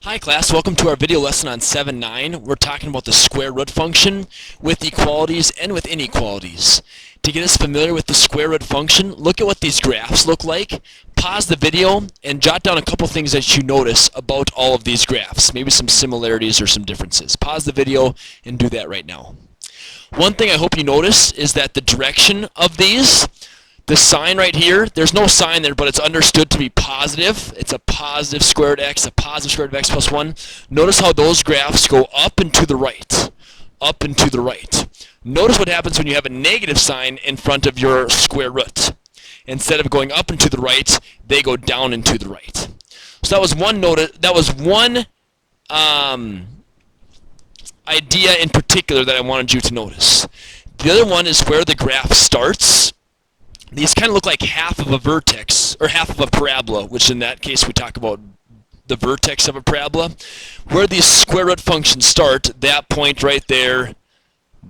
Hi class, welcome to our video lesson on 7.9. We're talking about the square root function with equalities and with inequalities. To get us familiar with the square root function, look at what these graphs look like, pause the video, and jot down a couple things that you notice about all of these graphs, maybe some similarities or some differences. Pause the video and do that right now. One thing I hope you notice is that the direction of these, the sign right here, there's no sign there, but it's understood to be positive. It's a positive square root of x, a positive square root of x plus 1. Notice how those graphs go up and to the right. Up and to the right. Notice what happens when you have a negative sign in front of your square root. Instead of going up and to the right, they go down and to the right. So that was one idea in particular that I wanted you to notice. The other one is where the graph starts. These kind of look like half of a vertex, or half of a parabola, which in that case we talk about the vertex of a parabola. Where these square root functions start, that point right there,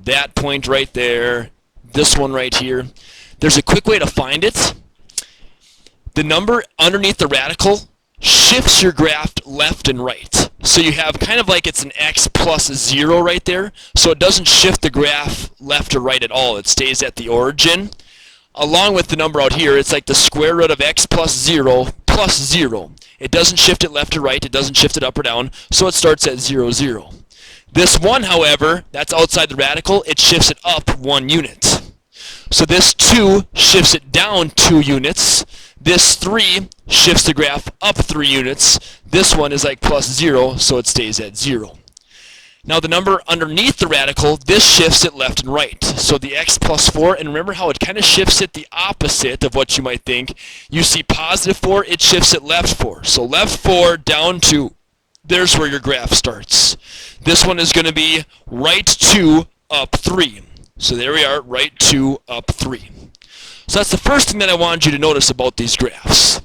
that point right there, this one right here. There's a quick way to find it. The number underneath the radical shifts your graph left and right. So you have kind of like it's an x plus 0 right there, so it doesn't shift the graph left or right at all. It stays at the origin. Along with the number out here, it's like the square root of x plus 0 plus 0. It doesn't shift it left or right, it doesn't shift it up or down, so it starts at 0, 0. This 1, however, that's outside the radical, it shifts it up 1 unit. So this 2 shifts it down 2 units. This 3 shifts the graph up 3 units. This one is like plus 0, so it stays at 0. Now the number underneath the radical, this shifts it left and right. So the x plus 4, and remember how it kind of shifts it the opposite of what you might think. You see positive 4, it shifts it left 4. So left 4 down 2, there's where your graph starts. This one is going to be right 2 up 3. So there we are, right 2 up 3. So that's the first thing that I wanted you to notice about these graphs.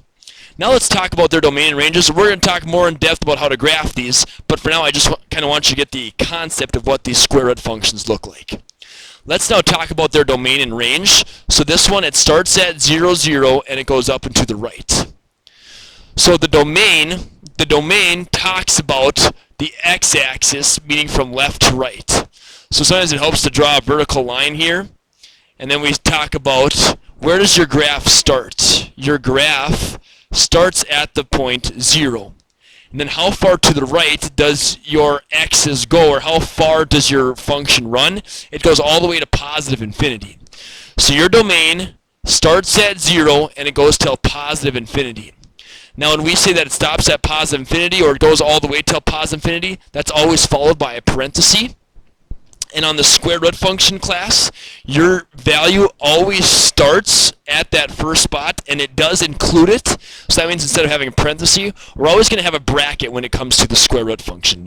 Now let's talk about their domain and ranges. We're going to talk more in depth about how to graph these, but for now I just kind of want you to get the concept of what these square root functions look like. Let's now talk about their domain and range. So this one, it starts at 0, 0, and it goes up and to the right. So the domain talks about the x-axis, meaning from left to right. So sometimes it helps to draw a vertical line here, and then we talk about where does your graph start. Your graph starts at the point 0. And then how far to the right does your x's go, or how far does your function run? It goes all the way to positive infinity. So your domain starts at 0 and it goes till positive infinity. Now when we say that it stops at positive infinity, or it goes all the way till positive infinity, that's always followed by a parenthesis. And on the square root function class, your value always starts at that first spot, and it does include it. So that means instead of having a parenthesis, we're always going to have a bracket when it comes to the square root function.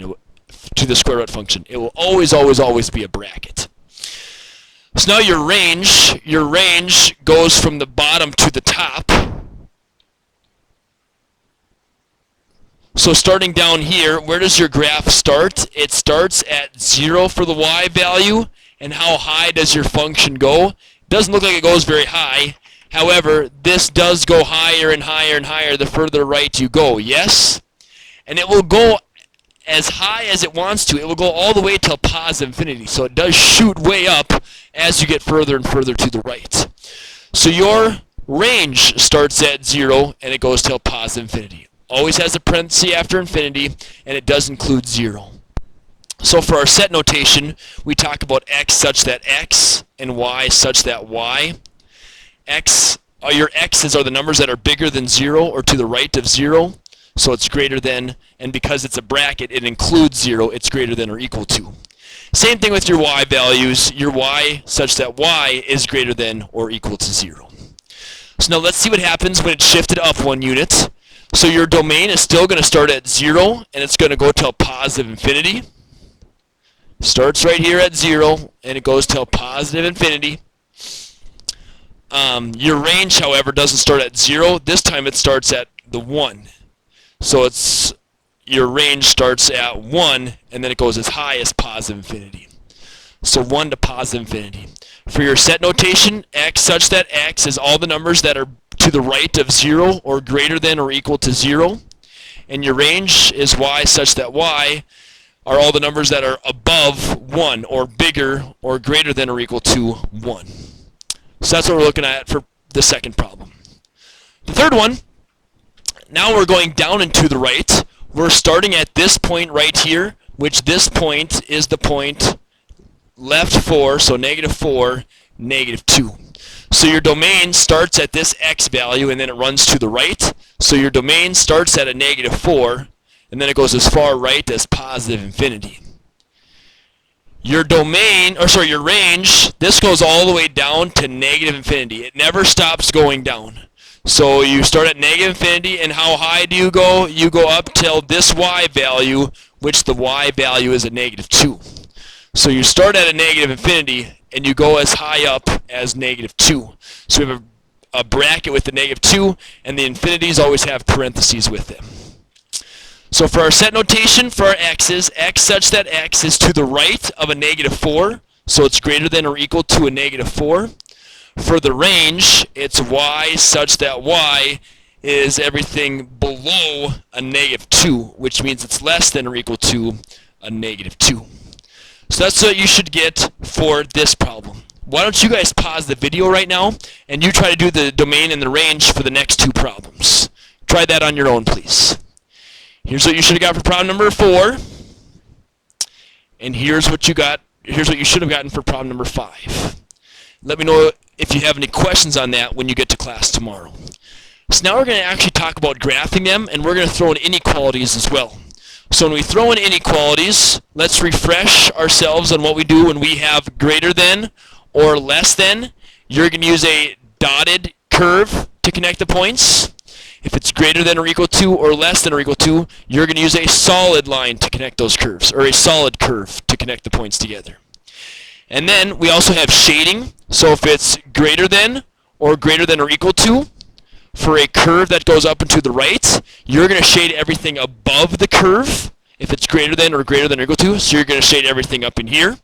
It will always, always, always be a bracket. So now your range goes from the bottom to the top. So starting down here, where does your graph start? It starts at 0 for the y value. And how high does your function go? It doesn't look like it goes very high. However, this does go higher and higher and higher the further right you go, yes? And it will go as high as it wants to. It will go all the way till positive infinity. So it does shoot way up as you get further and further to the right. So your range starts at 0 and it goes till positive infinity. Always has a parenthesis after infinity, and it does include 0. So for our set notation, we talk about x such that x and y such that y. Your x's are the numbers that are bigger than 0 or to the right of 0. So it's greater than, and because it's a bracket, it includes 0, it's greater than or equal to. Same thing with your y values. Your y such that y is greater than or equal to 0. So now let's see what happens when it's shifted up 1 unit. So your domain is still going to start at 0, and it's going to go till positive infinity. Starts right here at 0, and it goes till positive infinity. Your range, however, doesn't start at 0. This time it starts at the 1. So your range starts at 1, and then it goes as high as positive infinity. So 1 to positive infinity. For your set notation, x such that x is all the numbers that are to the right of 0 or greater than or equal to 0. and your range is y such that y are all the numbers that are above 1 or bigger or greater than or equal to 1. So that's what we're looking at for the second problem. The third one, now we're going down and to the right. We're starting at this point right here, which this point is the point left 4, so -4, -2. So your domain starts at this x value and then it runs to the right. So your domain starts at a -4 and then it goes as far right as positive infinity. Your domain, or sorry, your range, this goes all the way down to negative infinity. It never stops going down. So you start at negative infinity, and how high do you go? You go up till this y value, which the y value is a -2. So you start at a negative infinity, and you go as high up as -2. So we have a bracket with the -2, and the infinities always have parentheses with them. So for our set notation for our x's, x such that x is to the right of a -4, so it's greater than or equal to a -4. For the range, it's y such that y is everything below a -2, which means it's less than or equal to a -2. So that's what you should get for this problem. Why don't you guys pause the video right now, and you try to do the domain and the range for the next two problems. Try that on your own, please. Here's what you should have got for problem number 4, and here's what you should have gotten for problem number 5. Let me know if you have any questions on that when you get to class tomorrow. So now we're going to actually talk about graphing them, and we're going to throw in inequalities as well. So when we throw in inequalities, let's refresh ourselves on what we do when we have greater than or less than. You're going to use a dotted curve to connect the points. If it's greater than or equal to or less than or equal to, you're going to use a solid line to connect those curves, or a solid curve to connect the points together. And then we also have shading. So if it's greater than or equal to, for a curve that goes up and to the right, you're going to shade everything above the curve if it's greater than or equal to, so you're going to shade everything up in here.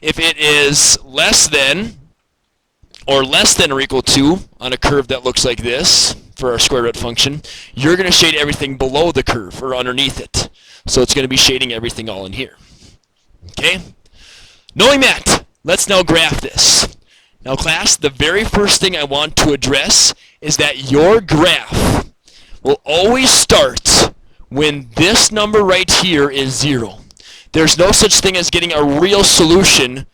If it is less than or equal to on a curve that looks like this, for our square root function, you're going to shade everything below the curve or underneath it. So it's going to be shading everything all in here. Okay? Knowing that, let's now graph this. Now class, the very first thing I want to address is that your graph will always start when this number right here is 0. There's no such thing as getting a real solution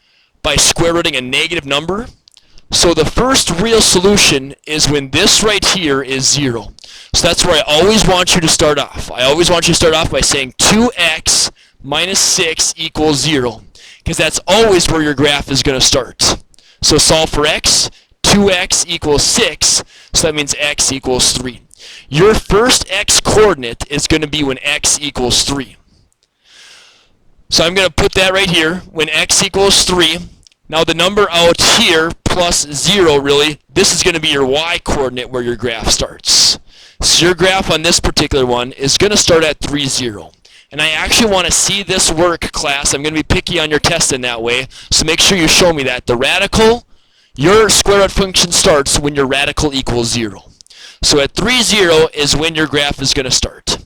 by square rooting a negative number. So the first real solution is when this right here is 0. So that's where I always want you to start off. I always want you to start off by saying 2x minus 6 equals 0. Because that's always where your graph is going to start. So solve for x, 2x equals 6, so that means x equals 3. Your first x coordinate is going to be when x equals 3. So I'm going to put that right here, when x equals 3. Now the number out here, plus 0 really, this is going to be your y coordinate where your graph starts. So your graph on this particular one is going to start at 3, 0. And I actually want to see this work, class. I'm going to be picky on your test in that way, so make sure you show me that. The radical, your square root function starts when your radical equals 0. So at 3, 0 is when your graph is going to start.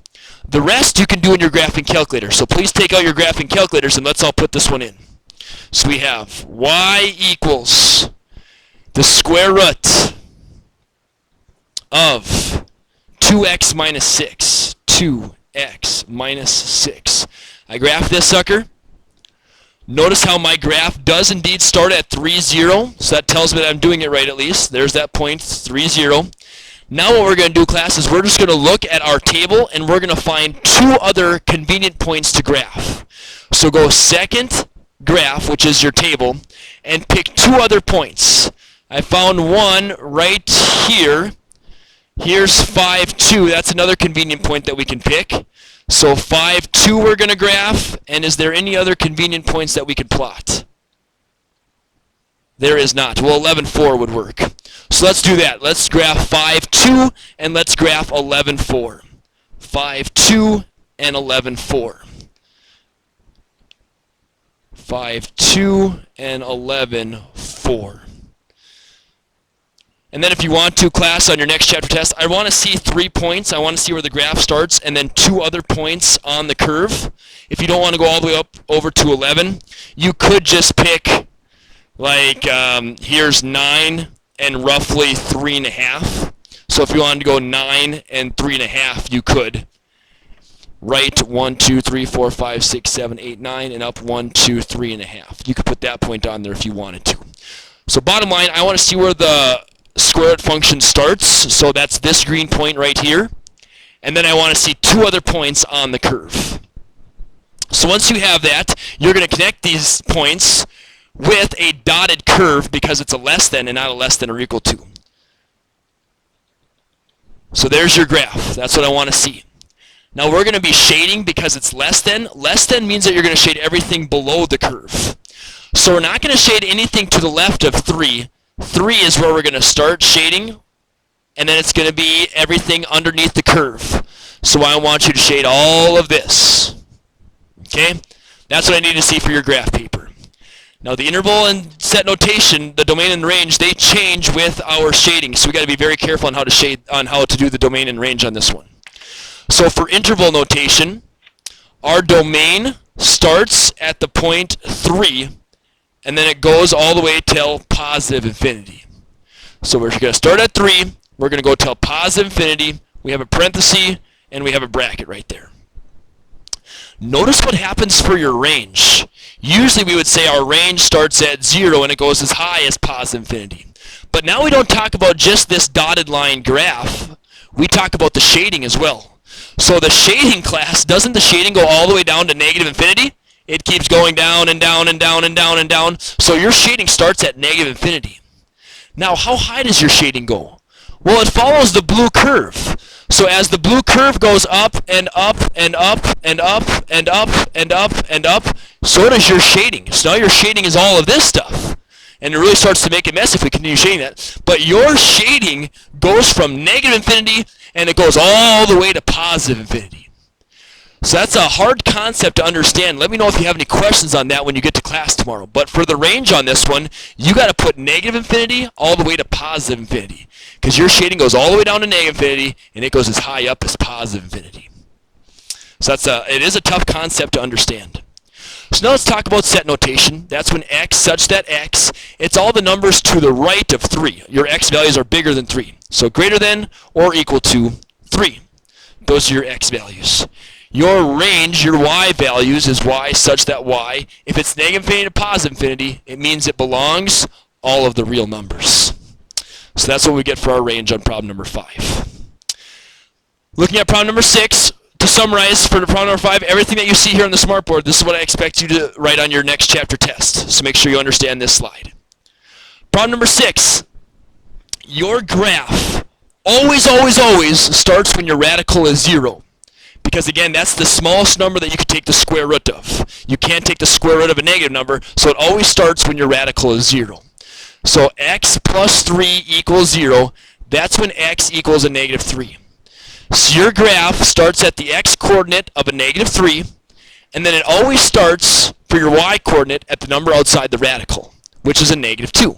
The rest you can do in your graphing calculator. So please take out your graphing calculators and let's all put this one in. So we have y equals the square root of 2x minus 6. 2x minus 6. I graph this sucker. Notice how my graph does indeed start at 3, 0. So that tells me that I'm doing it right at least. There's that point, 3, 0. Now what we're going to do, class, is we're just going to look at our table and we're going to find two other convenient points to graph. So go second graph, which is your table, and pick two other points. I found one right here. Here's 5, 2. That's another convenient point that we can pick. So 5, 2 we're going to graph, and is there any other convenient points that we could plot? There is not. Well, 11, 4 would work. So let's do that. Let's graph 5, 2, and let's graph 11, 4. 5, 2, and 11, 4. 5, 2, and 11, 4. And then if you want to, class, on your next chapter test, I want to see 3 points. I want to see where the graph starts, and then 2 other points on the curve. If you don't want to go all the way up over to 11, you could just pick, like, here's 9 and roughly 3.5. So if you wanted to go 9 and 3.5, you could. Right, 1, 2, 3, 4, 5, 6, 7, 8, 9, and up 1, 2, 3.5. You could put that point on there if you wanted to. So bottom line, I want to see where the square root function starts. So that's this green point right here. And then I want to see 2 other points on the curve. So once you have that, you're going to connect these points with a dotted curve because it's a less than and not a less than or equal to. So there's your graph. That's what I want to see. Now we're going to be shading because it's less than. Less than means that you're going to shade everything below the curve. So we're not going to shade anything to the left of 3. 3 is where we're going to start shading, and then it's going to be everything underneath the curve. So I want you to shade all of this. Okay? That's what I need to see for your graph paper. Now the interval and set notation, the domain and range, they change with our shading. So we got to be very careful on how to shade, on how to do the domain and range on this one. So for interval notation, our domain starts at the point 3, and then it goes all the way till positive infinity. So we're going to start at 3, we're going to go till positive infinity, we have a parenthesis, and we have a bracket right there. Notice what happens for your range. Usually we would say our range starts at 0 and it goes as high as positive infinity. But now we don't talk about just this dotted line graph, we talk about the shading as well. So the shading class, doesn't the shading go all the way down to negative infinity? It keeps going down and down and down and down and down. So your shading starts at negative infinity. Now, how high does your shading go? Well, it follows the blue curve. So as the blue curve goes up and up and up and up and up and up and up, so does your shading. So now your shading is all of this stuff. And it really starts to make a mess if we continue shading that. But your shading goes from negative infinity and it goes all the way to positive infinity. So that's a hard concept to understand. Let me know if you have any questions on that when you get to class tomorrow. But for the range on this one, you got to put negative infinity all the way to positive infinity. Because your shading goes all the way down to negative infinity, and it goes as high up as positive infinity. So it is a tough concept to understand. So now let's talk about set notation. That's when x such that x, it's all the numbers to the right of 3. Your x values are bigger than 3. So greater than or equal to 3. Those are your x values. Your range, your y values, is y such that y, if it's negative infinity to positive infinity, it means it belongs all of the real numbers. So that's what we get for our range on problem number 5. Looking at problem number 6, to summarize for the problem number 5, everything that you see here on the smartboard, this is what I expect you to write on your next chapter test. So make sure you understand this slide. Problem number 6, your graph always, always, always starts when your radical is 0. Because again, that's the smallest number that you could take the square root of. You can't take the square root of a negative number, so it always starts when your radical is 0. So x plus 3 equals 0. That's when x equals a negative 3. So your graph starts at the x-coordinate of a negative 3, and then it always starts for your y-coordinate at the number outside the radical, which is a negative 2.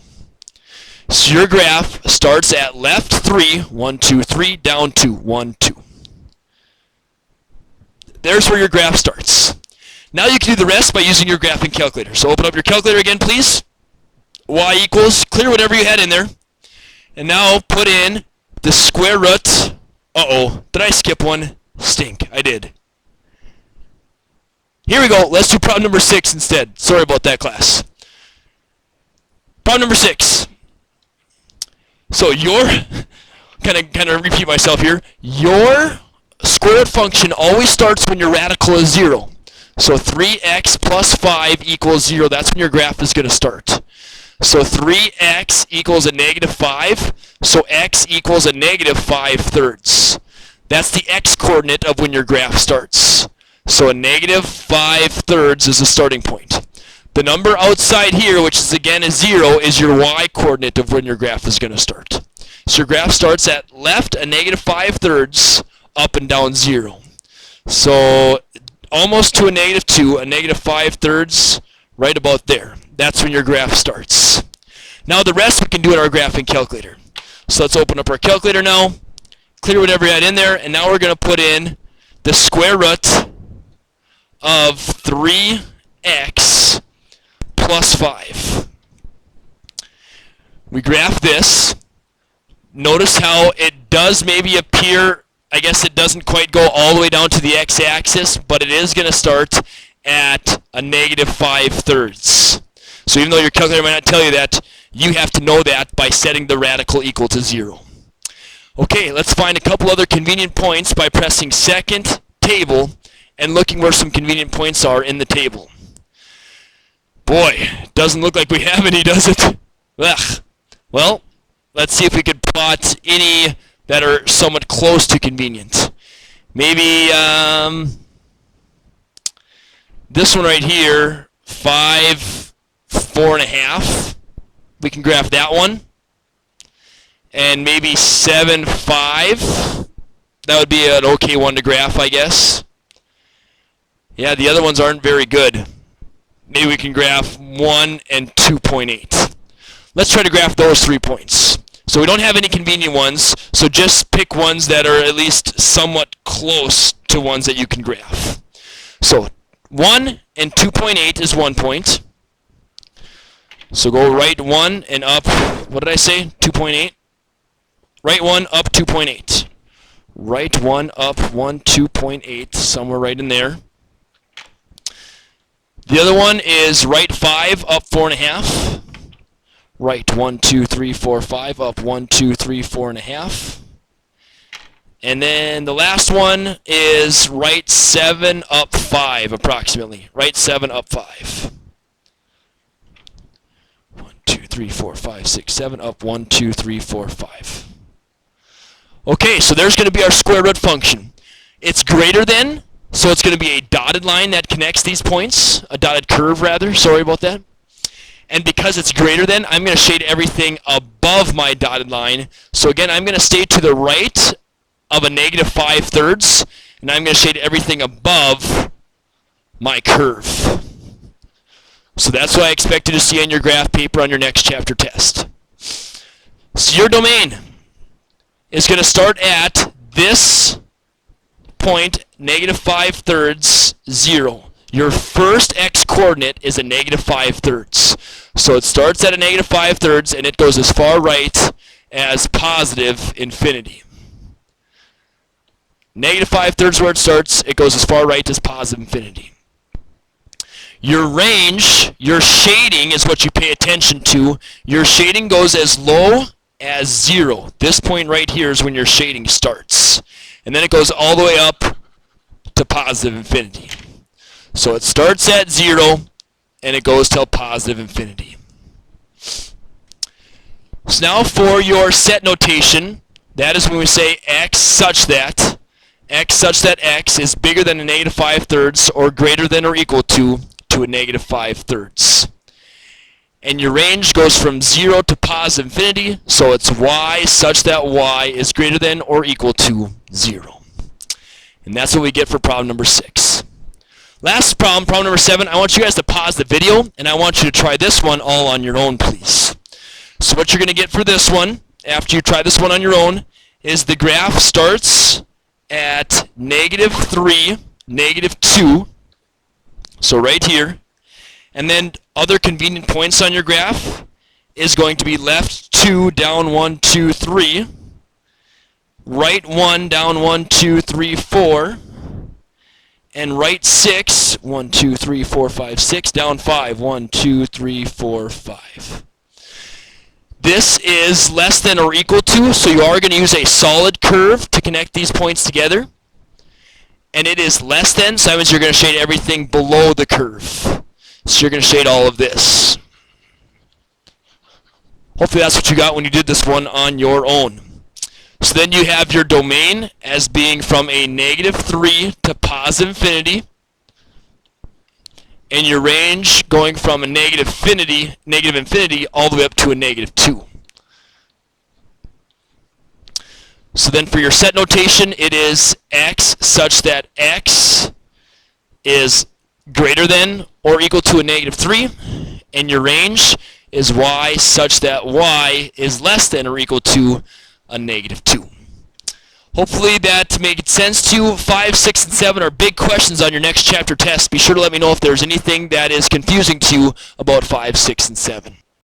So your graph starts at left 3, 1, 2, 3, down 2, 1, 2. There's where your graph starts. Now you can do the rest by using your graphing calculator. So open up your calculator again, please. Y equals, clear whatever you had in there. And now put in the square root. Uh-oh, did I skip one? Stink, I did. Here we go, let's do problem number 6 instead. Sorry about that, class. Problem number 6. So your, kind of repeat myself here, your square root function always starts when your radical is 0. So 3x plus 5 equals 0. That's when your graph is going to start. So 3x equals a negative 5. So x equals a negative 5/3. That's the x-coordinate of when your graph starts. So a negative 5/3 is the starting point. The number outside here, which is again a 0, is your y-coordinate of when your graph is going to start. So your graph starts at left a negative 5/3, up and down 0. So almost to a negative 2, a negative 5/3, right about there. That's when your graph starts. Now the rest we can do in our graphing calculator. So let's open up our calculator now, clear whatever you had in there, and now we're going to put in the square root of 3x plus 5. We graph this. Notice how it does maybe appear, I guess it doesn't quite go all the way down to the x-axis, but it is going to start at a negative 5/3. So even though your calculator might not tell you that, you have to know that by setting the radical equal to 0. Okay, let's find a couple other convenient points by pressing second table and looking where some convenient points are in the table. Boy, doesn't look like we have any, does it? Ugh. Well, let's see if we could plot any that are somewhat close to convenient. Maybe this one right here, 5, 4.5. We can graph that one. And maybe 7, 5. That would be an okay one to graph, I guess. Yeah, the other ones aren't very good. Maybe we can graph 1 and 2.8. Let's try to graph those 3 points. So we don't have any convenient ones, so just pick ones that are at least somewhat close to ones that you can graph. So 1 and 2.8 is 1 point. So go right 1 and up, what did I say? 2.8? Right 1 up 2.8. Right 1 up 2.8, somewhere right in there. The other one is right 5 up 4.5. Right 1, 2, 3, 4, 5 up 1, 2, 3, 4.5. And then the last one is right 7 up 5 approximately. Right 7 up 5. 1, 2, 3, 4, 5, 6, 7 up 1, 2, 3, 4, 5. Okay, so there's going to be our square root function. It's greater than, so it's going to be a dotted line that connects these points, a dotted curve rather, sorry about that. And because it's greater than, I'm going to shade everything above my dotted line. So again, I'm going to stay to the right of a negative 5/3, and I'm going to shade everything above my curve. So that's what I expect you to see on your graph paper on your next chapter test. So your domain is going to start at this point, negative 5/3, 0. Your first x-coordinate is a negative 5/3. So it starts at a negative 5/3 and it goes as far right as positive infinity. Negative 5/3 where it starts, it goes as far right as positive infinity. Your range, your shading is what you pay attention to. Your shading goes as low as 0. This point right here is when your shading starts. And then it goes all the way up to positive infinity. So it starts at 0 and it goes till positive infinity. So now for your set notation, that is when we say x such that x is bigger than a negative 5/3 or greater than or equal to a negative 5/3. And your range goes from 0 to positive infinity, so it's y such that y is greater than or equal to 0. And that's what we get for problem number 6. Last problem, problem number 7, I want you guys to pause the video, and I want you to try this one all on your own, please. So what you're going to get for this one, after you try this one on your own, is the graph starts at negative 3, negative 2, so right here, and then other convenient points on your graph is going to be left 2, down 1, 2, 3, right 1, down 1, 2, 3, 4, and right 6, 1, 2, 3, 4, 5, 6, down 5, 1, 2, 3, 4, 5. This is less than or equal to, so you are going to use a solid curve to connect these points together. And it is less than, so that means you're going to shade everything below the curve. So you're going to shade all of this. Hopefully that's what you got when you did this one on your own. So then you have your domain as being from a negative 3 to positive infinity, and your range going from a negative infinity all the way up to a negative 2. So then for your set notation, it is x such that x is greater than or equal to a negative 3, and your range is y such that y is less than or equal to a negative 2. Hopefully that made sense to you. 5, 6, and 7 are big questions on your next chapter test. Be sure to let me know if there's anything that is confusing to you about 5, 6, and 7.